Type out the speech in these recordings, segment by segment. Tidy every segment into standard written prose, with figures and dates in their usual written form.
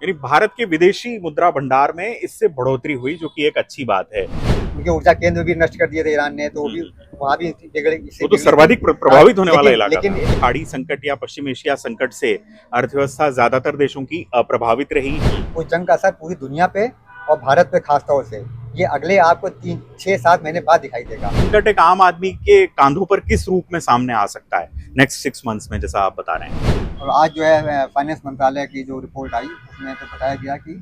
यानी भारत के विदेशी मुद्रा भंडार में इससे बढ़ोतरी हुई, जो कि एक अच्छी बात है। उनके ऊर्जा केंद्र भी नष्ट कर दिए थे ईरान ने, तो वो भी वहाँ भी बिगड़े, इससे वो तो बिगड़ी सर्वाधिक थी। प्रभावित होने वाला लेकिन इलाका लेकिन था। खाड़ी संकट या पश्चिम एशिया संकट से अर्थव्यवस्था ज्यादातर देशों की अप्रभावित रही। उस जंग का असर पूरी दुनिया पे और भारत पे खास तौर से ये अगले आपको 3-6-7 महीने बाद दिखाई देगा। संकट एक आम आदमी के कांधों पर किस रूप में सामने आ सकता है नेक्स्ट 6 मंथ्स में, जैसा आप बता रहे हैं? और आज जो है फाइनेंस मंत्रालय की जो रिपोर्ट आई उसमें तो बताया गया कि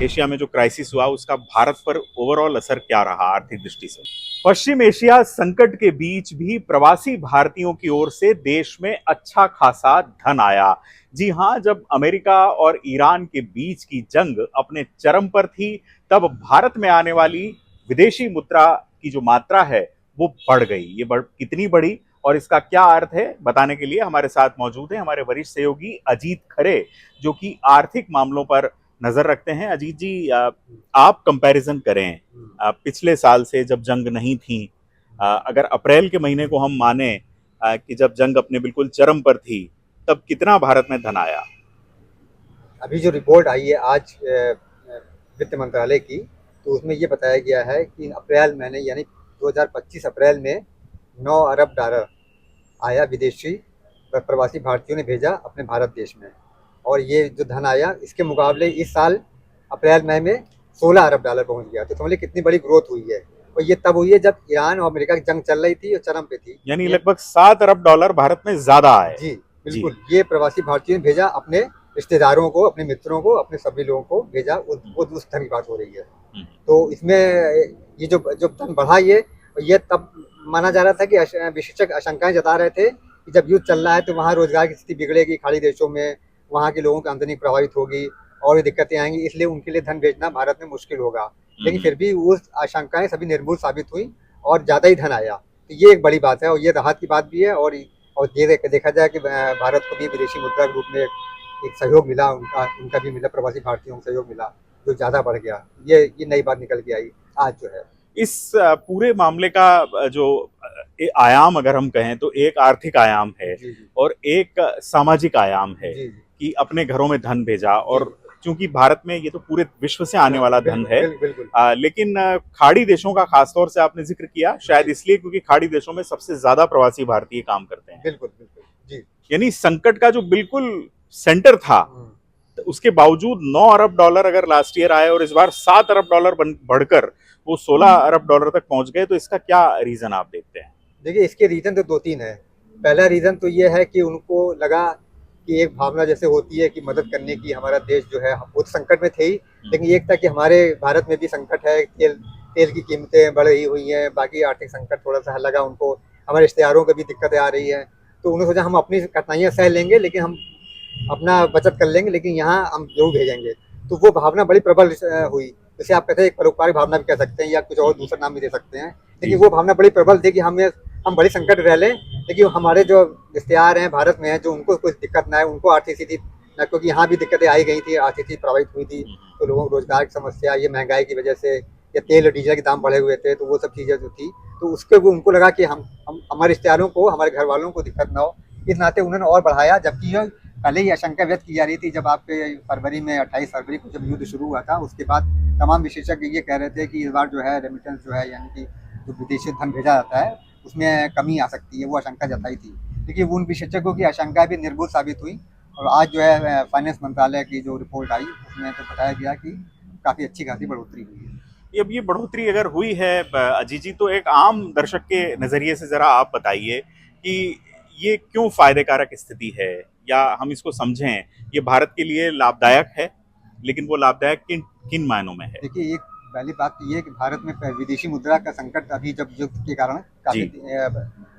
एशिया में जो क्राइसिस हुआ उसका भारत पर ओवरऑल असर क्या रहा आर्थिक दृष्टि से? पश्चिम एशिया संकट के बीच भी प्रवासी भारतीयों की ओर से देश में अच्छा खासा धन आया। जी हां, जब अमेरिका और ईरान के बीच की जंग अपने चरम पर थी, तब भारत में आने वाली विदेशी मुद्रा की जो मात्रा है वो बढ़ गई। ये कितनी बढ़ी और इसका क्या अर्थ है, बताने के लिए हमारे साथ मौजूद हैं हमारे वरिष्ठ सहयोगी अजीत खरे, जो कि आर्थिक मामलों पर नजर रखते हैं। अजीत जी, आप कंपैरिजन करें पिछले साल से, जब जंग नहीं थी, अगर अप्रैल के महीने को हम माने कि जब जंग अपने बिल्कुल चरम पर थी, तब कितना भारत में धन आया? अभी जो रिपोर्ट आई है आज वित्त मंत्रालय की, तो उसमें ये बताया गया है कि अप्रैल महीने यानी 2025 अप्रैल में 9 अरब डॉलर आया, विदेशी प्रवासी भारतीयों ने भेजा अपने भारत देश में। और ये जो धन आया इसके मुकाबले इस साल अप्रैल मई में 16 अरब डॉलर पहुंच गया। तो समझिए कितनी बड़ी ग्रोथ हुई है। और ये तब हुई है जब ईरान और अमेरिका की जंग चल रही थी और चरम पे थी। यानी लगभग 7 अरब डॉलर भारत में ज्यादा आए। जी बिल्कुल, ये प्रवासी भारतीयों ने भेजा अपने रिश्तेदारों को, अपने मित्रों को, अपने सभी लोगों को भेजा। वो उस धन की बात हो रही है। तो इसमें ये जो जो धन बढ़ा, ये तब माना जा रहा था कि विशेषज्ञ आशंकाएं जता रहे थे कि जब युद्ध चल रहा है तो वहाँ रोजगार की स्थिति बिगड़ेगी, खाड़ी देशों में वहाँ के लोगों की आमदनी प्रभावित होगी और भी दिक्कतें आएंगी, इसलिए उनके लिए धन भेजना भारत में मुश्किल होगा। लेकिन फिर भी उस आशंकाएं सभी निर्मूल साबित हुई और ज्यादा ही धन आया। तो ये एक बड़ी बात है और ये राहत की बात भी है। और ये देखा जाए कि भारत को भी विदेशी मुद्रा के रूप में एक सहयोग मिला, उनका भी मिला, प्रवासी भारतीयों को सहयोग मिला जो ज्यादा बढ़ गया। ये नई बात निकल के आई आज जो है। इस पूरे मामले का जो आयाम अगर हम कहें तो एक आर्थिक आयाम है और एक सामाजिक आयाम है कि अपने घरों में धन भेजा। और क्योंकि भारत में ये तो पूरे विश्व से आने वाला धन है, लेकिन खाड़ी देशों का खासतौर से आपने जिक्र किया, शायद इसलिए क्योंकि खाड़ी देशों में सबसे ज्यादा प्रवासी भारतीय काम करते हैं। बिल्कुल बिल्कुल जी। यानी संकट का जो बिल्कुल सेंटर था, तो उसके बावजूद 9 अरब डॉलर अगर लास्ट ईयर आए और इस बार 7 अरब डॉलर बढ़कर वो 16 अरब डॉलर तक पहुंच गए, तो इसका क्या रीजन आप देखते हैं? देखिए, इसके रीजन तो 2-3 है। पहला रीजन तो ये है कि उनको लगा कि एक भावना जैसे होती है कि मदद करने की, हमारा देश जो है वो संकट में थे ही, लेकिन एक था कि हमारे भारत में भी संकट है, तेल की कीमतें बढ़ रही हुई हैं, बाकी आर्थिक संकट थोड़ा सा लगा उनको, हमारे रिश्तेदारों को भी दिक्कतें आ रही है। तो उन्होंने सोचा हम अपनी कठिनाइयाँ सह लेंगे, लेकिन हम अपना बचत कर लेंगे, लेकिन यहाँ हम जरूर भेजेंगे। तो वो भावना बड़ी प्रबल हुई। जैसे आप कहते हैं एक परोपकारी भावना भी कह सकते हैं या कुछ और दूसरा नाम भी दे सकते हैं, लेकिन वो भावना बड़ी प्रबल थी कि हम बड़ी संकट रह लें, लेकिन हमारे जो रिश्तेदार हैं भारत में हैं, जो उनको कोई दिक्कत ना है, उनको आर्थिक स्थिति न, क्योंकि यहाँ भी दिक्कतें आई गई थी, आर्थिक स्थिति प्रभावित हुई थी। तो लोगों को रोजगार की समस्या, ये महंगाई की वजह से, या तेल और डीजल के दाम बढ़े हुए थे, तो वो सब चीज़ें जो थी, तो उसके उनको लगा कि हम हमारे रिश्तेदारों को, हमारे घर वालों को दिक्कत ना हो, इस नाते उन्होंने और बढ़ाया। जबकि पहले ही आशंका व्यक्त की जा रही थी, जब आपके फरवरी में 28 फरवरी को जब युद्ध शुरू हुआ था, उसके बाद तमाम विशेषज्ञ ये कह रहे थे कि इस बार जो है रेमिटेंस जो है, यानी कि जो विदेशी धन भेजा जाता है उसमें कमी आ सकती है, वो आशंका जताई थी। लेकिन उन विशेषज्ञों की आशंका भी निर्भुल साबित हुई। और आज जो है फाइनेंस मंत्रालय की जो रिपोर्ट आई उसमें तो बताया गया कि काफ़ी अच्छी खासी बढ़ोतरी हुई है। अब ये बढ़ोतरी अगर हुई है अजीत जी, तो एक आम दर्शक के नजरिए से जरा आप बताइए कि ये क्यों फायदे कारक स्थिति है, या हम इसको समझें ये भारत के लिए लाभदायक है, लेकिन वो लाभदायक किन किन मायनों में है? देखिए, एक पहली बात तो ये है कि भारत में विदेशी मुद्रा का संकट अभी जब युद्ध के कारण काफी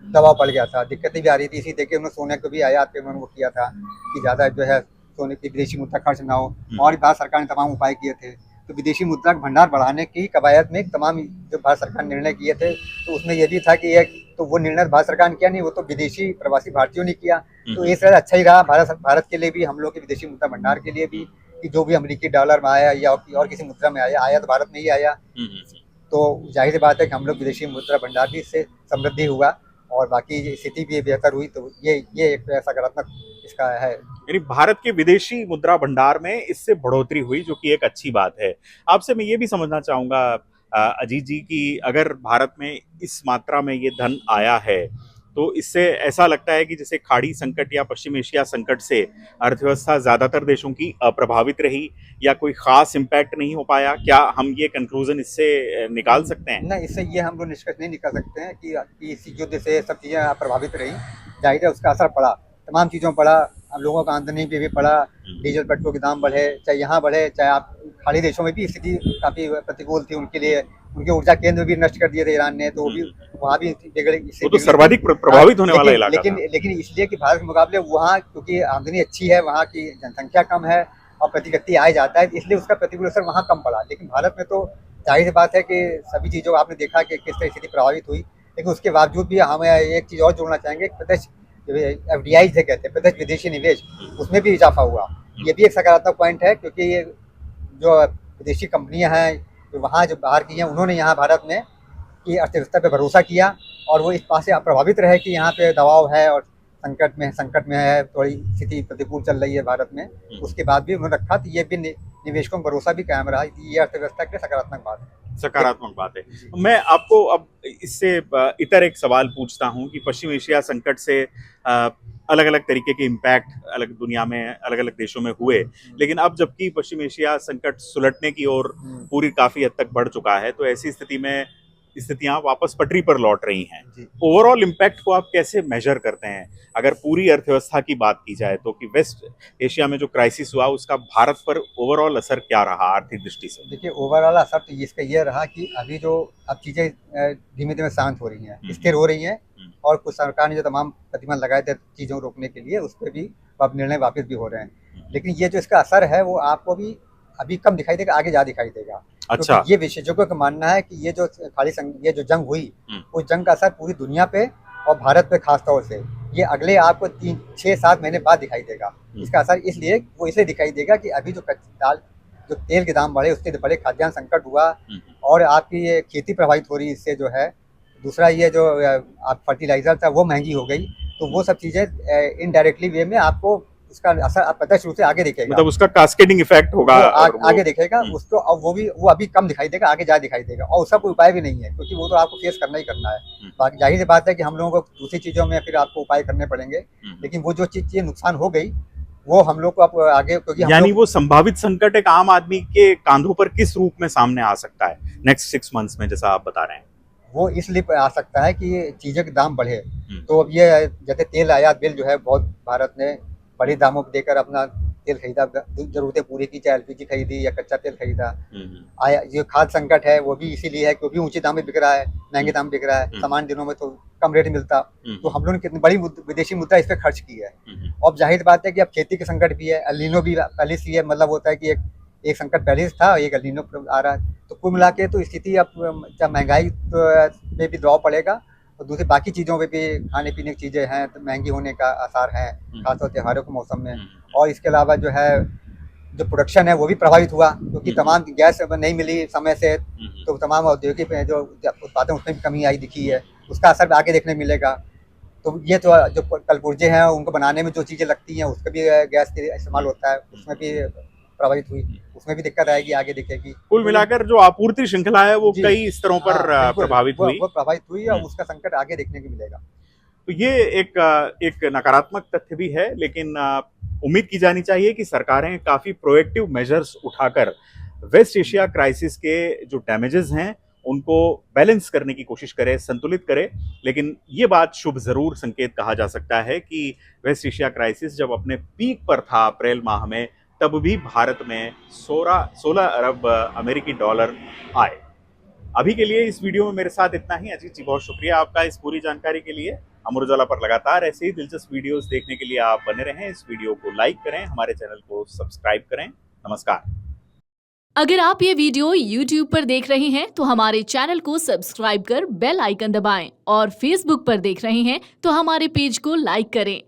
दबाव पड़ गया था, दिक्कतें भी आ रही थी। इसी देखिए उन्होंने सोने को भी आयात पे उन्होंने वो किया था कि ज्यादा जो है सोने की विदेशी मुद्रा खर्च ना हो, और भारत सरकार ने तमाम उपाय किए थे। तो विदेशी मुद्रा का भंडार बढ़ाने की कवायद में तमाम जो भारत सरकार ने निर्णय किए थे, तो उसमें यह भी था कि एक तो वो निर्णय भारत सरकार ने किया नहीं, वो तो विदेशी प्रवासी भारतीयों ने किया। तो इस तरह अच्छा ही रहा भारत के लिए भी, हम लोग के विदेशी मुद्रा भंडार के लिए भी, कि जो भी अमेरिकी डॉलर में आया या और किसी मुद्रा में आया तो भारत में ही आया। तो जाहिर सी बात है कि हम लोग विदेशी मुद्रा भंडार भी इससे समृद्धि हुआ। और बाकी स्थिति भी बेहतर हुई, तो ये एक सकारात्मक इसका है। यानी भारत के विदेशी मुद्रा भंडार में इससे बढ़ोतरी हुई, जो कि एक अच्छी बात है। आपसे मैं ये भी समझना चाहूंगा अजीत जी कि अगर भारत में इस मात्रा में ये धन आया है, तो इससे ऐसा लगता है कि जैसे खाड़ी संकट या पश्चिम एशिया संकट से अर्थव्यवस्था ज्यादातर देशों की अप्रभावित रही, या कोई खास इम्पैक्ट नहीं हो पाया? क्या हम ये कंक्लूजन इससे निकाल सकते हैं? नहीं, इससे ये हम लोग निष्कर्ष नहीं निकाल सकते हैं कि इस युद्ध से सब चीज़ें प्रभावित रही। जाहिर है उसका असर पड़ा, तमाम चीज़ों पर पड़ा। हम लोगों का आमदनी पे भी पड़ा, डीजल पेट्रोल के दाम बढ़े, चाहे यहाँ बढ़े, चाहे आप खाड़ी देशों में भी स्थिति काफ़ी प्रतिकूल थी उनके लिए। उनके ऊर्जा केंद्र भी नष्ट कर दिए थे ईरान ने, तो वो भी वहाँ भी बिगड़े। वो तो सर्वाधिक प्रभावित होने वाला इलाका था। लेकिन इसलिए कि भारत के मुकाबले वहाँ क्योंकि आमदनी अच्छी है, वहाँ की जनसंख्या कम है और प्रति व्यक्ति आय जाता है, इसलिए उसका प्रतिकूल असर वहाँ कम पड़ा। लेकिन भारत में तो जाहिर सी बात है कि सभी चीज़ों आपने देखा कि किस तरह स्थिति प्रभावित हुई। लेकिन उसके बावजूद भी हमें एक चीज़ और जोड़ना चाहेंगे, प्रत्यक्ष FDI से कहते हैं, प्रत्यक्ष विदेशी निवेश, उसमें भी इजाफा हुआ। ये भी एक सकारात्मक पॉइंट है, क्योंकि ये जो विदेशी कंपनियां हैं जो वहाँ जो बाहर की हैं, उन्होंने यहाँ भारत में की अर्थव्यवस्था पे भरोसा किया और वो इस बात से प्रभावित रहे कि यहाँ पे दबाव है और संकट में है, थोड़ी स्थिति प्रतिकूल चल रही है भारत में। उसके बाद भी उन्होंने रखा, तो ये भी निवेशकों का भरोसा भी कायम रहा। ये अर्थव्यवस्था के लिए सकारात्मक बात है। सकारात्मक बात है। मैं आपको अब इससे इतर एक सवाल पूछता हूं कि पश्चिम एशिया संकट से अलग अलग तरीके के इम्पैक्ट अलग दुनिया में अलग अलग देशों में हुए, लेकिन अब जबकि पश्चिम एशिया संकट सुलटने की ओर पूरी काफी हद तक बढ़ चुका है, तो ऐसी स्थिति में स्थितियां वापस पटरी पर लौट रही हैं। ओवरऑल इम्पैक्ट को आप कैसे मेजर करते हैं, अगर पूरी अर्थव्यवस्था की बात की जाए तो, कि वेस्ट एशिया में जो क्राइसिस हुआ उसका भारत पर ओवरऑल असर क्या रहा आर्थिक दृष्टि से? देखिए, ओवरऑल असर तो इसका ये रहा कि अभी जो अब चीज़ें धीमे धीमे शांत हो रही हैं, स्थिर हो रही हैं, और कुछ सरकार ने जो तमाम प्रतिबंध लगाए थे चीज़ों को रोकने के लिए, उस पर भी अब निर्णय वापस भी हो रहे हैं। लेकिन ये जो इसका असर है वो आपको भी अभी कम दिखाई देगा, आगे ज़्यादा दिखाई देगा। अच्छा। तो ये विशेषज्ञों का मानना है कि ये जो जंग हुई, उस जंग का असर पूरी दुनिया पे और भारत पे खास तौर से ये अगले आपको 3-6-7 महीने बाद दिखाई देगा। इसका असर इसलिए दिखाई देगा कि अभी जो तेल के दाम बढ़े, उसके बड़े खाद्यान्न संकट हुआ, और आपकी ये खेती प्रभावित हो रही है इससे जो है। दूसरा ये जो आप फर्टिलाइजर था वो महंगी हो गई, तो वो सब चीज़ें इनडायरेक्टली वे में आपको उसका असर प्रत्यक्ष रूप से आगे दिखेगा, मतलब उसका कास्केडिंग इफेक्ट होगा, आगे दिखेगा उसको। अब वो अभी कम दिखाई देगा, आगे ज़्यादा दिखाई देगा, और उसका कोई उपाय भी नहीं है, क्योंकि वो तो आपको फेस करना ही करना है। बाकी जाहिर सी बात है कि हम लोगों को दूसरी चीज़ों में फिर आपको उपाय करने पड़ेंगे, लेकिन वो जो चीज़ नुकसान हो गई वो हम लोग को अब आगे, क्योंकि यानी वो संभावित संकट एक आम आदमी के कांधों पर किस रूप में सामने आ सकता है नेक्स्ट 6 मंथ्स में, जैसा आप बता रहे हैं? वो इसलिए आ सकता है कि चीज़ों के दाम बढ़े। तो अब ये जैसे तेल आयात बिल जो है बहुत भारत ने बड़े दामों पर देकर अपना तेल खरीदा, जरूरतें पूरी की, चाहे LPG खरीदी या कच्चा तेल खरीदा। जो खाद्य संकट है वो भी इसीलिए है क्योंकि ऊंचे दाम में बिक रहा है, महंगे दाम बिक रहा है, सामान्य दिनों में तो कम रेट मिलता। तो हम लोगों ने कितनी बड़ी विदेशी मुद्रा इस पर खर्च की है। अब जाहिर बात है कि अब खेती के संकट भी है, एल नीनो भी पहले से, मतलब होता है कि एक संकट पहले से था, एक एल नीनो आ रहा है। तो कुल मिला के तो स्थिति अब महंगाई में भी दबाव पड़ेगा, और दूसरी बाकी चीज़ों पे भी, खाने पीने की चीज़ें हैं तो महंगी होने का आसार है, खासतौर त्योहारों के मौसम में। और इसके अलावा जो है जो प्रोडक्शन है वो भी प्रभावित हुआ, क्योंकि तमाम गैस नहीं मिली समय से, तो तमाम औद्योगिक जो उत्पादन उसमें भी कमी आई दिखी है, उसका असर आगे देखने मिलेगा। तो ये तो जो कल पुर्जे हैं उनको बनाने में जो चीज़ें लगती हैं उसका भी गैस का इस्तेमाल होता है, उसमें भी प्रभावित हुई, उसमें भी दिक्कत आएगी, आगे दिखेगी। कुल मिलाकर जो आपूर्ति श्रृंखला है वो कई स्तरों पर प्रभावित हुई और उसका संकट आगे देखने को मिलेगा। तो ये एक नकारात्मक तथ्य भी है, लेकिन उम्मीद की जानी चाहिए कि सरकारें काफी प्रोएक्टिव मेजर्स उठाकर वेस्ट एशिया क्राइसिस के जो डैमेजेस हैं उनको बैलेंस करने की कोशिश करें, संतुलित करें। लेकिन ये बात शुभ जरूर संकेत कहा जा सकता है कि वेस्ट एशिया क्राइसिस जब अपने पीक पर था अप्रैल माह में, तब भी भारत में 16 अरब अमेरिकी डॉलर आए। अभी के लिए इस वीडियो में मेरे साथ इतना ही। अजीत जी, बहुत शुक्रिया आपका इस पूरी जानकारी के लिए। अमर उजाला पर लगातार ऐसे ही दिलचस्प वीडियोस देखने के लिए आप बने रहें। इस वीडियो को लाइक करें, हमारे चैनल को सब्सक्राइब करें। नमस्कार। अगर आप ये वीडियो YouTube पर देख रहे हैं तो हमारे चैनल को सब्सक्राइब कर बेल आइकन दबाएं, और Facebook पर देख रहे हैं तो हमारे पेज को लाइक करें।